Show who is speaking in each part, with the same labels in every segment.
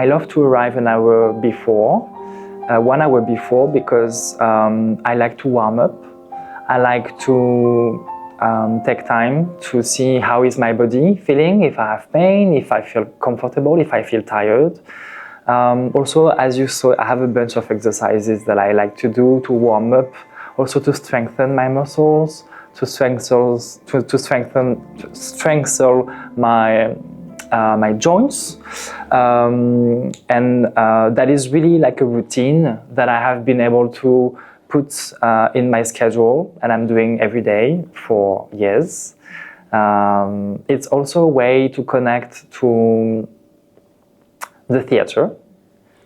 Speaker 1: I love to arrive an hour before, 1 hour before, because I like to warm up. I like to take time to see how is my body feeling, if I have pain, if I feel comfortable, if I feel tired. Also, as you saw, I have a bunch of exercises that I like to do to warm up, also to strengthen my muscles, to strengthen my joints, and that is really like a routine that I have been able to put in my schedule, and I'm doing every day for years. It's also a way to connect to the theater,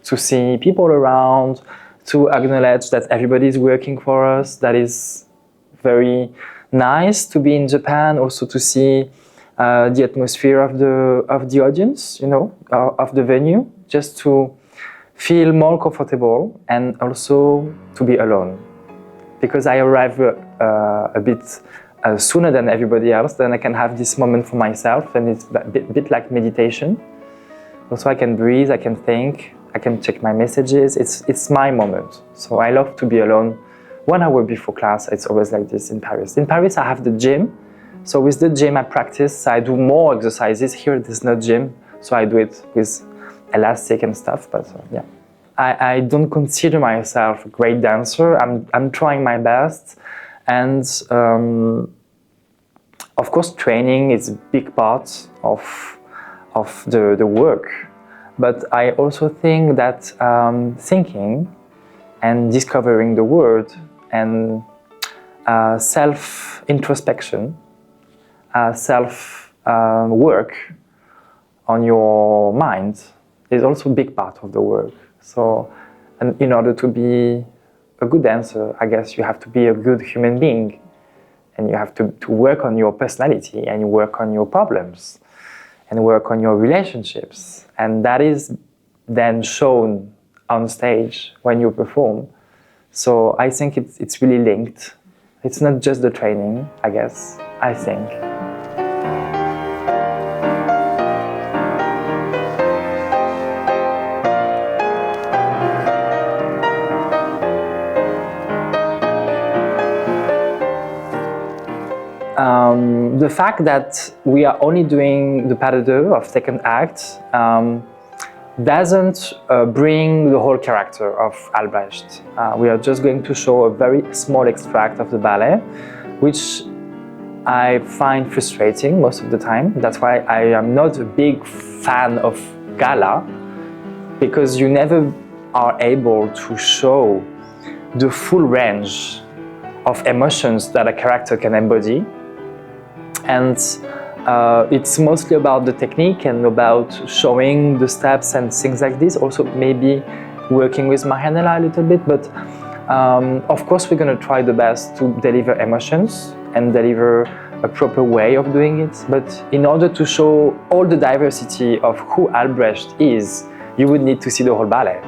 Speaker 1: to see people around, to acknowledge that everybody is working for us. That is very nice to be in Japan, also to see the atmosphere of the audience, you know, of the venue, just to feel more comfortable and also to be alone. Because I arrive a bit sooner than everybody else, then I can have this moment for myself, and it's a bit like meditation. Also, I can breathe, I can think, I can check my messages. It's my moment. So I love to be alone 1 hour before class. It's always like this in Paris. In Paris, I have the gym. So with the gym, I practice. I do more exercises. Here, there's no gym, so I do it with elastic and stuff. But yeah, I don't consider myself a great dancer. I'm trying my best, and of course, training is a big part of the work. But I also think that thinking and discovering the world and self-introspection, self-work on your mind is also a big part of the work. So, and in order to be a good dancer, I guess you have to be a good human being, and you have to work on your personality, and you work on your problems, and work on your relationships. And that is then shown on stage when you perform. So I think it's really linked. It's not just the training, I guess, I think. The fact that we are only doing the pas de deux of second act doesn't bring the whole character of Albrecht. We are just going to show a very small extract of the ballet, which I find frustrating most of the time. That's why I am not a big fan of gala, because you never are able to show the full range of emotions that a character can embody. And it's mostly about the technique and about showing the steps and things like this. Also maybe working with Maria Ne라 a little bit, but of course we're going to try the best to deliver emotions and deliver a proper way of doing it. But in order to show all the diversity of who Albrecht is, you would need to see the whole ballet.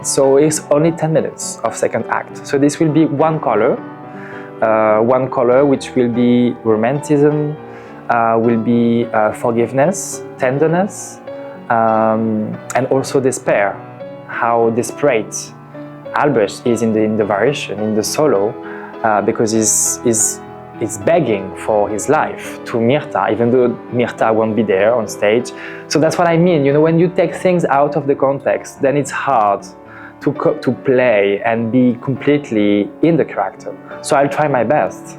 Speaker 1: So it's only 10 minutes of second act. So this will be one color which will be romanticism, will be forgiveness, tenderness, and also despair. How desperate Albrecht is in the variation, in the solo, because he's begging for his life to Myrta, even though Myrta won't be there on stage. So that's what I mean. You know, when you take things out of the context, then it's hard to play and be completely in the character. So I'll try my best.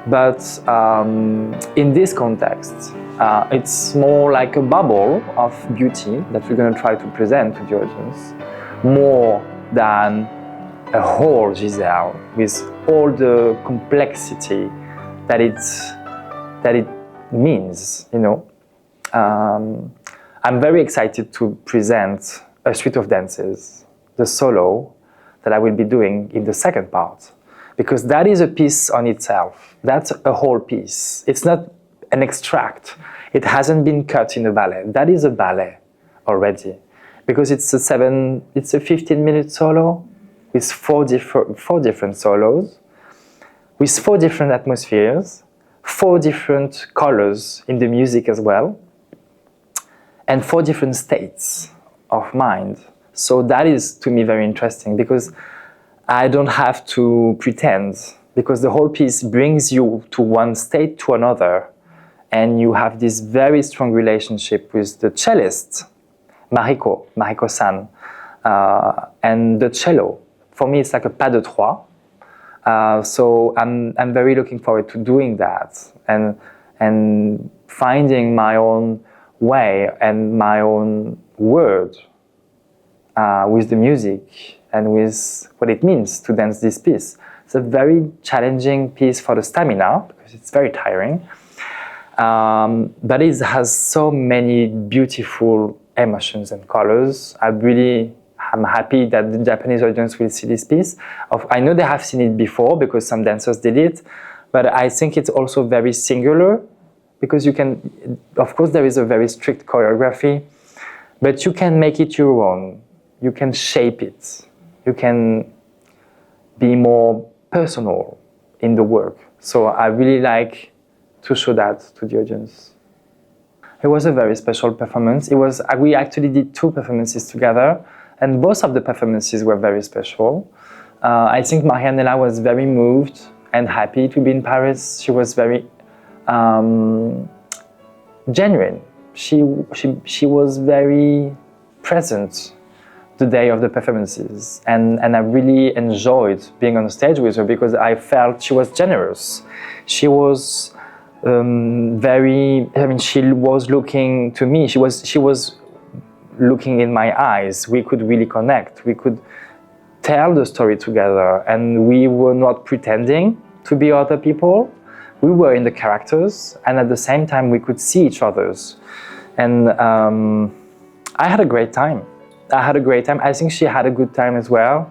Speaker 1: But in this context, it's more like a bubble of beauty that we're going to try to present to the audience, more than a whole Giselle with all the complexity that it means, you know. I'm very excited to present a suite of dances, the solo that I will be doing in the second part, because that is a piece on itself. That's a whole piece. It's not an extract. It hasn't been cut in a ballet. That is a ballet already, because it's a 15-minute solo with four different solos, with 4 different atmospheres, 4 different colors in the music as well. and 4 different states of mind. So that is to me very interesting because I don't have to pretend, because the whole piece brings you to one state to another, and you have this very strong relationship with the cellist, Mariko-san, and the cello. For me, it's like a pas de trois. So I'm very looking forward to doing that and finding my own way and my own word with the music and with what it means to dance this piece. It's a very challenging piece for the stamina because it's very tiring, but it has so many beautiful emotions and colors. I'm happy that the Japanese audience will see this piece. I know they have seen it before because some dancers did it, but I think it's also very singular because you can, of course there is a very strict choreography, but you can make it your own. You can shape it. You can be more personal in the work. So I really like to show that to the audience. It was a very special performance. We actually did 2 performances together, and both of the performances were very special. I think Maria Ne라 was very moved and happy to be in Paris. She was very genuine. She was very present the day of the performances, and I really enjoyed being on stage with her because I felt she was generous. She was she was looking to me. She was looking in my eyes. We could really connect. We could tell the story together, and we were not pretending to be other people. We were in the characters, and at the same time we could see each other's. And I had a great time. I think she had a good time as well.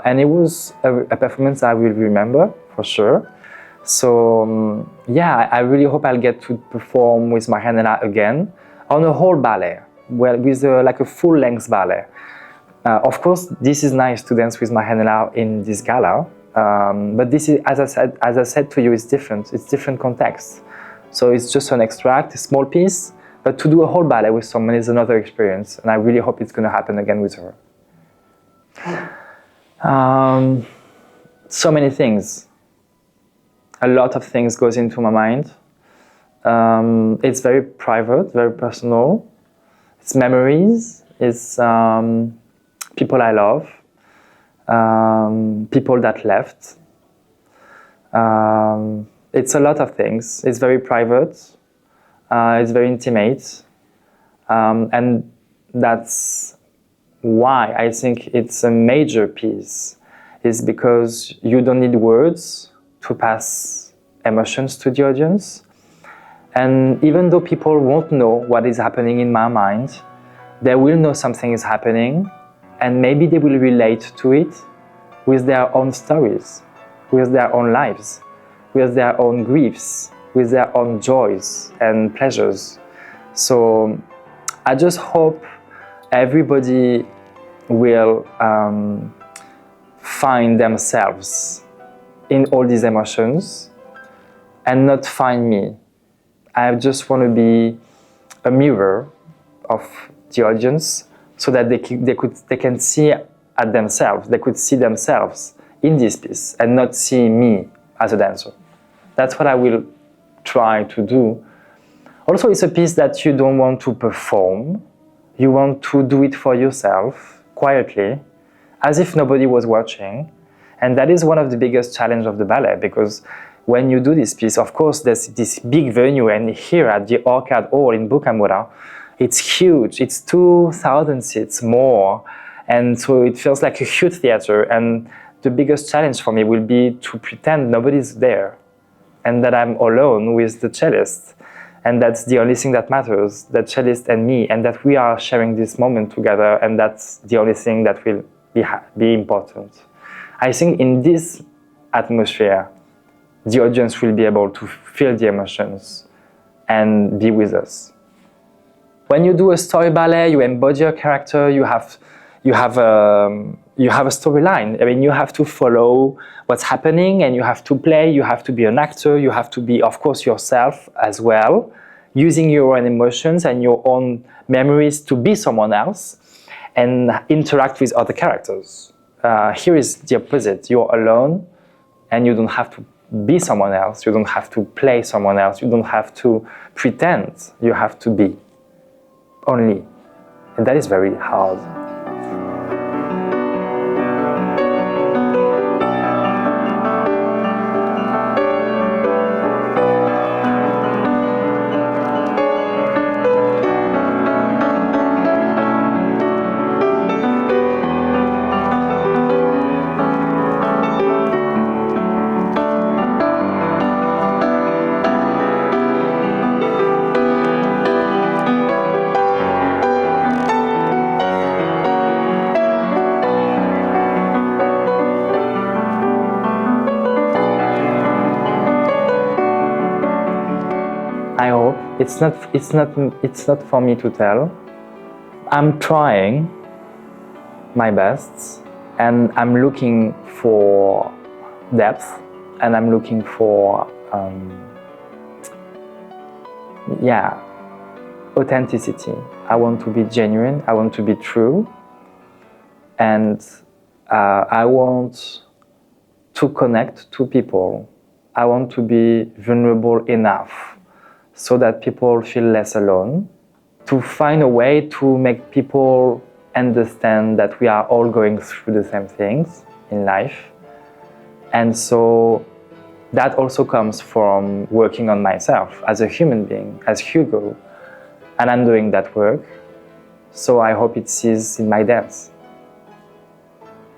Speaker 1: And it was a performance I will remember for sure. So yeah, I really hope I'll get to perform with Maria Ne라 again on a whole ballet, with like a full-length ballet. Of course, this is nice to dance with Maria Ne라 in this gala, but this is, as I said to you, it's different. It's different context. So it's just an extract, a small piece, but to do a whole ballet with someone is another experience, and I really hope it's going to happen again with her. So many things. A lot of things goes into my mind. It's very private, very personal. It's memories. It's people I love. People that left. It's a lot of things. It's very private. It's very intimate. And that's why I think it's a major piece, is because you don't need words to pass emotions to the audience. And even though people won't know what is happening in my mind, they will know something is happening, and maybe they will relate to it with their own stories, with their own lives, with their own griefs, with their own joys and pleasures. So I just hope everybody will find themselves in all these emotions and not find me. I just want to be a mirror of the audience so that they can see at themselves. They could see themselves in this piece and not see me as a dancer. That's what I will try to do. Also, it's a piece that you don't want to perform. You want to do it for yourself, quietly, as if nobody was watching. And that is one of the biggest challenges of the ballet, because when you do this piece, of course, there's this big venue, and here at the Orchard Hall in Bumkamura, it's huge. It's 2,000 seats more, and so it feels like a huge theater. And the biggest challenge for me will be to pretend nobody's there, and that I'm alone with the cellist, and that's the only thing that matters, the cellist and me, and that we are sharing this moment together, and that's the only thing that will be important. I think in this atmosphere, the audience will be able to feel the emotions and be with us. When you do a story ballet, you embody a character, you have a storyline. I mean, you have to follow what's happening, and you have to play, you have to be an actor, you have to be, of course, yourself as well. using your own emotions and your own memories to be someone else and interact with other characters. Here is the opposite. You're alone and you don't have to be someone else. You don't have to play someone else. You don't have to pretend. You have to be only. And that is very hard. I hope it's not for me to tell. I'm trying my best, and I'm looking for depth, and I'm looking for authenticity. I want to be genuine. I want to be true, and I want to connect to people. I want to be vulnerable enough so that people feel less alone, to find a way to make people understand that we are all going through the same things in life. And so that also comes from working on myself as a human being, as Hugo, and I'm doing that work. So I hope it sees in my dance.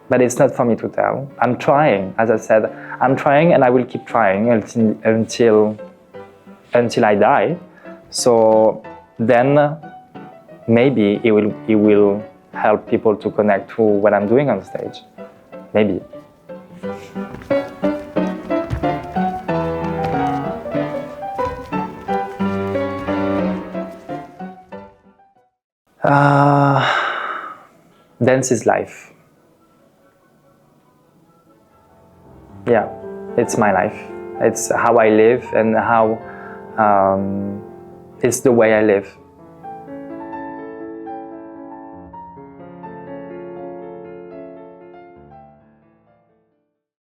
Speaker 1: But it's not for me to tell. I'm trying, as I said, I'm trying, and I will keep trying until I die. So then maybe it will help people to connect to what I'm doing on stage. Maybe. Dance is life. Yeah, it's my life. It's how I live and how it's the way I live.